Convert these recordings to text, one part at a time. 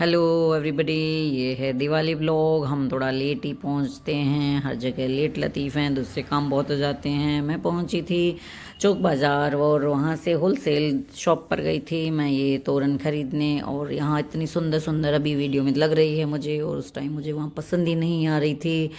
Hello everybody. ये है Diwali vlog. हम थोड़ा लेट ही पहुंचते हैं, हर जगह लेट लतीफ़ हैं, दूसरे काम बहुत हो जाते हैं। मैं पहुंची थी चौक बाज़ार और वहाँ से होलसेल शॉप पर गई थी मैं ये तोरण ख़रीदने। और यहाँ इतनी सुंदर सुंदर अभी वीडियो में लग रही है मुझे, और उस टाइम मुझे वहाँ पसंद ही नहीं आ रही थी।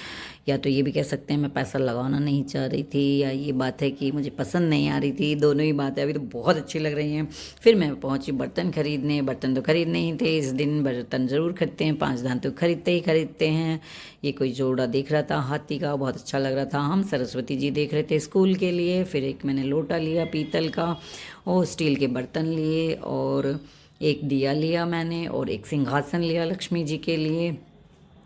या तो ये भी कह सकते हैं मैं पैसा लगाना नहीं चाह रही थी, या ये बात है कि मुझे पसंद नहीं आ रही थी। दोनों ही बातें अभी तो बहुत अच्छी लग रही हैं। फिर मैं पहुंची बर्तन खरीदने। बर्तन तो खरीदने ही थे इस दिन, बर्तन ज़रूर खरीदते हैं, 5 दान तो खरीदते ही खरीदते हैं। ये कोई जोड़ा देख रहा था हाथी का, बहुत अच्छा लग रहा था। हम सरस्वती जी देख रहे थे स्कूल के लिए। फिर एक मैंने लोटा लिया पीतल का, और स्टील के बर्तन लिए, और एक दिया लिया मैंने, और एक सिंहासन लिया लक्ष्मी जी के लिए,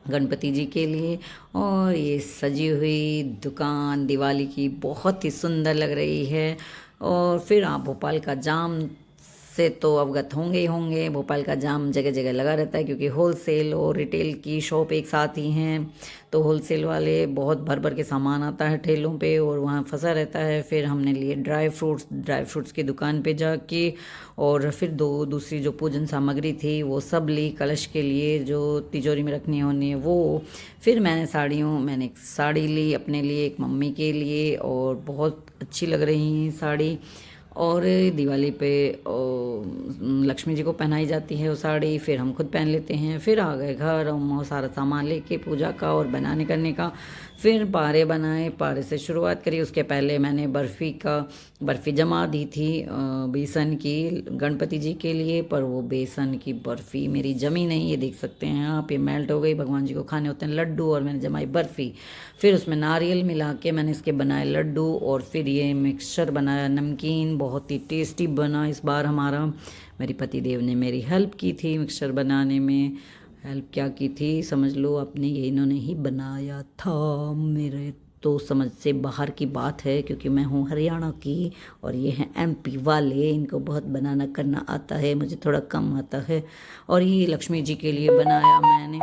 गणपति जी के लिए। और ये सजी हुई दुकान दिवाली की बहुत ही सुंदर लग रही है। और फिर आप भोपाल का जाम से तो अवगत होंगे ही होंगे। भोपाल का जाम जगह जगह लगा रहता है, क्योंकि होलसेल और रिटेल की शॉप एक साथ ही हैं। तो होलसेल वाले बहुत भर भर के सामान आता है ठेलों पे, और वहाँ फंसा रहता है। फिर हमने लिए ड्राई फ्रूट्स की दुकान पे जाके, और फिर दूसरी जो पूजन सामग्री थी वो सब ली, कलश के लिए जो तिजोरी में रखनी होनी है वो। फिर मैंने एक साड़ी ली अपने लिए, एक मम्मी के लिए, और बहुत अच्छी लग रही साड़ी। और दिवाली पे लक्ष्मी जी को पहनाई जाती है वो साड़ी, फिर हम खुद पहन लेते हैं। फिर आ गए घर और बहुत सारा सामान लेके पूजा का और बनाने करने का। फिर पारे बनाए, पारे से शुरुआत करी। उसके पहले मैंने बर्फ़ी जमा दी थी बेसन की गणपति जी के लिए, पर वो बेसन की बर्फ़ी मेरी जमी नहीं। ये देख सकते हैं आप, ये मेल्ट हो गई। भगवान जी को खाने होते हैं लड्डू, और मैंने जमाई बर्फ़ी। फिर उसमें नारियल मिला के मैंने इसके बनाए लड्डू, और फिर ये मिक्सचर बनाया नमकीन, बहुत ही टेस्टी बना इस बार हमारा। मेरे पति देव ने मेरी हेल्प की थी मिक्सचर बनाने में। हेल्प क्या की थी समझ लो अपने, ये इन्होंने ही बनाया था। मेरे तो समझ से बाहर की बात है, क्योंकि मैं हूँ हरियाणा की और ये हैं एमपी वाले। इनको बहुत बनाना करना आता है, मुझे थोड़ा कम आता है। और ये लक्ष्मी जी के लिए बनाया मैंने,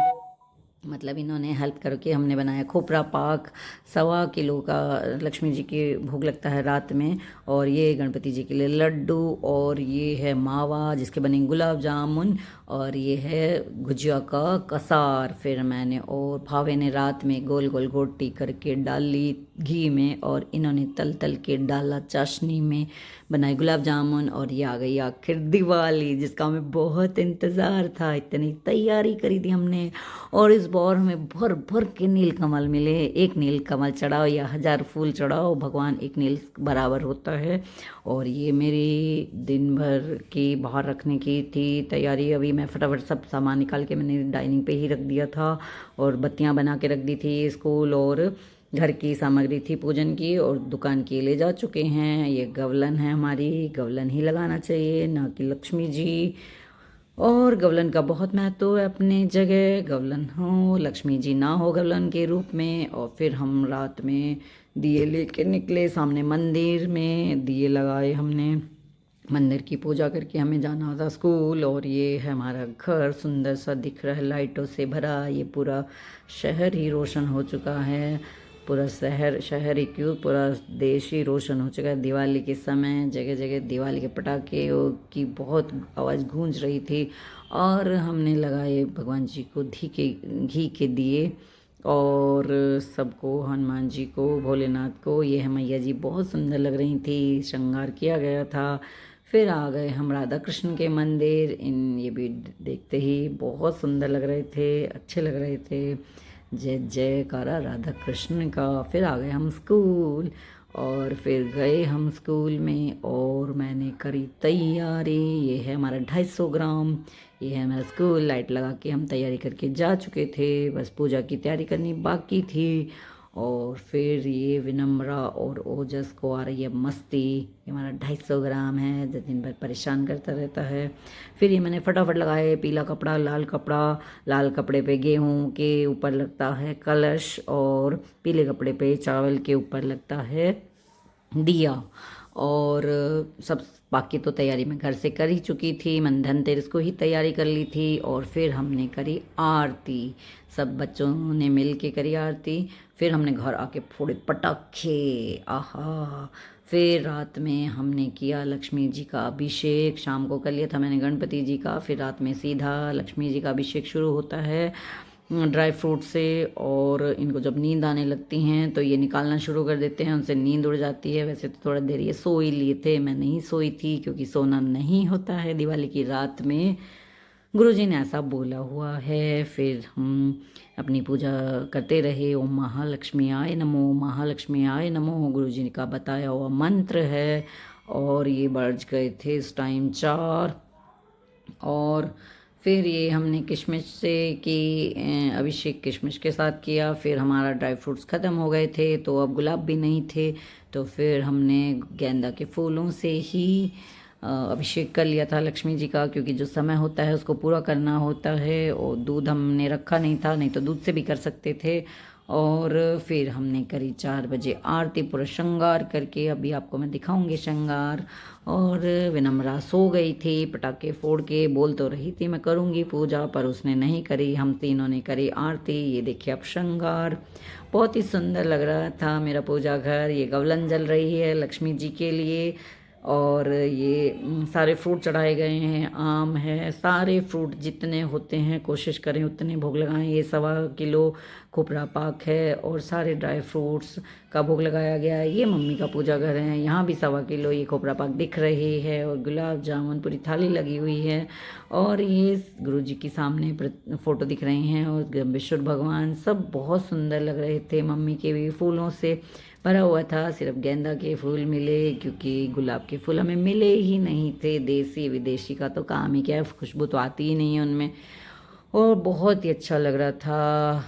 मतलब इन्होंने हेल्प करके हमने बनाया खोपरा पाक। 1.25 किलो का लक्ष्मी जी के भोग लगता है रात में। और ये गणपति जी के लिए लड्डू, और ये है मावा जिसके बने गुलाब जामुन, और ये है गुजिया का कसार। फिर मैंने और भावे ने रात में गोल गोल गोटी करके डाली घी में, और इन्होंने तल तल के डाला चाशनी में, बनाए गुलाब जामुन। और ये आ गई आखिर दिवाली, जिसका हमें बहुत इंतज़ार था। इतनी तैयारी करी थी हमने, और इस बार हमें भर भर के नील कमल मिले। एक नील कमल चढ़ाओ या 1000 फूल चढ़ाओ, भगवान एक नील बराबर होता है। और ये मेरी दिन भर की बाहर रखने की थी तैयारी। अभी मैं फटाफट सब सामान निकाल के मैंने डाइनिंग पे ही रख दिया था, और बत्तियां बना के रख दी थी। स्कूल और घर की सामग्री थी पूजन की, और दुकान के ले जा चुके हैं। ये गवलन है हमारी, गवलन ही लगाना चाहिए, ना कि लक्ष्मी जी। और गवलन का बहुत महत्व है अपनी जगह। गवलन हो लक्ष्मी जी ना हो गवलन के रूप में। और फिर हम रात में दिए लेके निकले, सामने मंदिर में दिए लगाए हमने। मंदिर की पूजा करके हमें जाना था स्कूल। और ये है हमारा घर, सुंदर सा दिख रहा है लाइटों से भरा। ये पूरा शहर ही रोशन हो चुका है। पूरा शहर ही क्यों, पूरा देश ही रोशन हो चुका है। दिवाली के समय जगह जगह दिवाली के पटाखे की बहुत आवाज़ गूंज रही थी। और हमने लगाए भगवान जी को घी के दिए, और सबको, हनुमान जी को, भोलेनाथ को। ये है मैया जी, बहुत सुंदर लग रही थी, श्रृंगार किया गया था। फिर आ गए हम राधा कृष्ण के मंदिर। ये भी देखते ही बहुत सुंदर लग रहे थे, अच्छे लग रहे थे। जय जयकारा राधा कृष्ण का। फिर आ गए हम स्कूल, और फिर गए हम स्कूल में, और मैंने करी तैयारी। ये है हमारा 250 ग्राम। ये है हमारा स्कूल। लाइट लगा के हम तैयारी करके जा चुके थे, बस पूजा की तैयारी करनी बाकी थी। और फिर ये विनम्रा और ओजस को आ रही है मस्ती। ये हमारा 250 ग्राम है जो दिन भर परेशान करता रहता है। फिर ये मैंने फटाफट लगाए पीला कपड़ा, लाल कपड़ा। लाल कपड़े पे गेहूं के ऊपर लगता है कलश, और पीले कपड़े पे चावल के ऊपर लगता है दिया। और सब बाकी तो तैयारी मैं घर से कर ही चुकी थी। मैंने धनतेरस को ही तैयारी कर ली थी और फिर हमने करी आरती। सब बच्चों ने मिल के करी आरती। फिर हमने घर आके फोड़े पटाखे, आहा। फिर रात में हमने किया लक्ष्मी जी का अभिषेक। शाम को कर लिया था मैंने गणपति जी का, फिर रात में सीधा लक्ष्मी जी का अभिषेक शुरू होता है ड्राई फ्रूट से। और इनको जब नींद आने लगती हैं तो ये निकालना शुरू कर देते हैं, उनसे नींद उड़ जाती है। वैसे तो थोड़ा देर ये सो ही लिए थे, मैं नहीं सोई थी क्योंकि सोना नहीं होता है दिवाली की रात में, गुरुजी ने ऐसा बोला हुआ है। फिर हम अपनी पूजा करते रहे। ओम महालक्ष्मी आय नमो, महालक्ष्मी आय नमो गुरुजी का बताया हुआ मंत्र है। और ये बज गए थे इस टाइम 4। और फिर ये हमने किशमिश से की अभिषेक किशमिश के साथ किया। फिर हमारा ड्राई फ्रूट्स ख़त्म हो गए थे तो अब गुलाब भी नहीं थे, तो फिर हमने गेंदा के फूलों से ही अभिषेक कर लिया था लक्ष्मी जी का, क्योंकि जो समय होता है उसको पूरा करना होता है। और दूध हमने रखा नहीं था, नहीं तो दूध से भी कर सकते थे। और फिर हमने करी 4 बजे आरती, पूरा श्रृंगार करके। अभी आपको मैं दिखाऊंगी श्रृंगार। और विनम्रा सो गई थी, पटाखे फोड़ के बोल तो रही थी मैं करूंगी पूजा, पर उसने नहीं करी। हम तीनों ने करी आरती। ये देखिए अब श्रृंगार बहुत ही सुंदर लग रहा था मेरा पूजा घर। ये गवलन जल रही है लक्ष्मी जी के लिए। और ये सारे फ्रूट चढ़ाए गए हैं, आम है, सारे फ्रूट जितने होते हैं कोशिश करें उतने भोग लगाएं। ये 1.25 किलो खोपरा पाक है और सारे ड्राई फ्रूट्स का भोग लगाया गया है। ये मम्मी का पूजा घर है, यहाँ भी 1.25 किलो ये खोपरा पाक दिख रही है। और गुलाब जामुन पूरी थाली लगी हुई है। और ये गुरु जी के सामने फ़ोटो दिख रहे हैं और विष्णु भगवान सब बहुत सुंदर लग रहे थे। मम्मी के भी फूलों से भरा हुआ था, सिर्फ गेंदा के फूल मिले क्योंकि गुलाब के फूल हमें मिले ही नहीं थे। देसी विदेशी का तो काम ही क्या है, खुशबू तो आती ही नहीं है उनमें। और बहुत ही अच्छा लग रहा था।